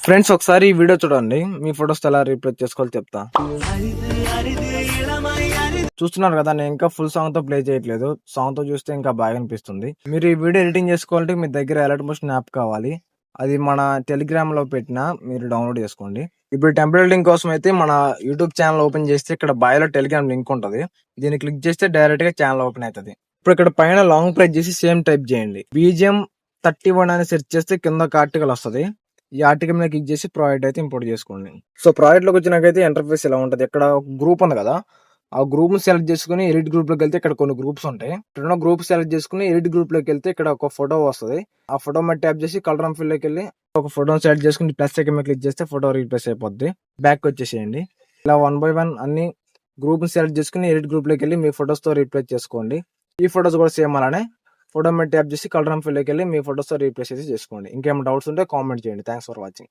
Friends ఒకసారి ఈ video చూడండి. మీ ఫోటోస్ ఎలా రీప్లేస్ చేసుకోవాలో చెప్తా. చూస్తున్నారు కదా, నేను ఇంకా ఫుల్ సాంగ్ తో ప్లే చేయట్లేదు. సాంగ్ తో చూస్తే ఇంకా బాగా అనిపిస్తుంది. మీరు ఈ వీడియో ఎడిటింగ్ చేసుకోవాలంటే మీ దగ్గర అలర్ట్ మోషన్ యాప్ కావాలి. అది మన టెలిగ్రామ్ లో పెట్టినా మీరు డౌన్లోడ్ చేసుకోండి. ఇప్పుడు టెంపరరీ లింక్ కోసం అయితే మన యూట్యూబ్ ఛానల్ ఓపెన్ చేస్తే ఇక్కడ బయోలో టెలిగ్రామ్ లింక్ ఉంటది. దీన్ని క్లిక్ చేస్తే డైరెక్ట్ గా ఛానల్ ఓపెన్ అవుతుంది. ఇప్పుడు ఇక్కడ పైన లాంగ్ ప్రెస్ చేసి సేమ్ టైప్ చేయండి. BGM 31 అని సెర్చ్ చేస్తే కింద ఒక ఆర్టికల్ వస్తుంది. ఈ ఆర్టికల్ మీద క్లిక్ చేసి ప్రాజెక్ట్ అయితే ఇంపోర్ట్ చేసుకోండి. సో ప్రాజెక్ట్ లోకి వచ్చినాకైతే ఇంటర్ఫేస్ ఇలా ఉంటది. ఇక్కడ గ్రూప్ ఉంది కదా, ఆ గ్రూప్ ని సెలెక్ట్ చేసుకుని ఎడిట్ గ్రూప్ లోకి వెళ్తే ఇక్కడ కొన్ని గ్రూప్స్ ఉంటాయి. ఇక్కడ గ్రూప్ సెలెక్ట్ చేసుకుని ఎడిట్ గ్రూప్ లోకి వెళ్తే ఇక్కడ ఒక ఫోటో వస్తుంది. ఆ ఫోటో మీద ట్యాప్ చేసి కలర్ అండ్ ఫిల్ లోకి వెళ్ళి ఒక ఫోటోని సెలెక్ట్ చేసుకుని ప్లస్ ఐకాన్ మీద క్లిక్ చేస్తే ఫోటో రీప్లేస్ అయిపోద్ది. బ్యాక్ వచ్చేసేయండి. ఇలా 1 by 1 అన్ని గ్రూప్ ని సెలెక్ట్ చేసుకుని ఎడిట్ గ్రూప్ లోకి వెళ్ళి మీ ఫోటోస్ తో రీప్లేస్ చేసుకోండి. ఈ ఫోటోస్ కూడా సేమ్ అలానే ఫోటో మీద ట్యాప్ చేసి కలర్ అండ్ ఫిల్ లోకి వెళ్ళి మీ ఫోటోస్ తో రీప్లేస్ అయితే చేసుకోండి. ఇంకేమైనా డౌట్స్ ఉంటే కామెంట్ చేయండి. Thanks for watching.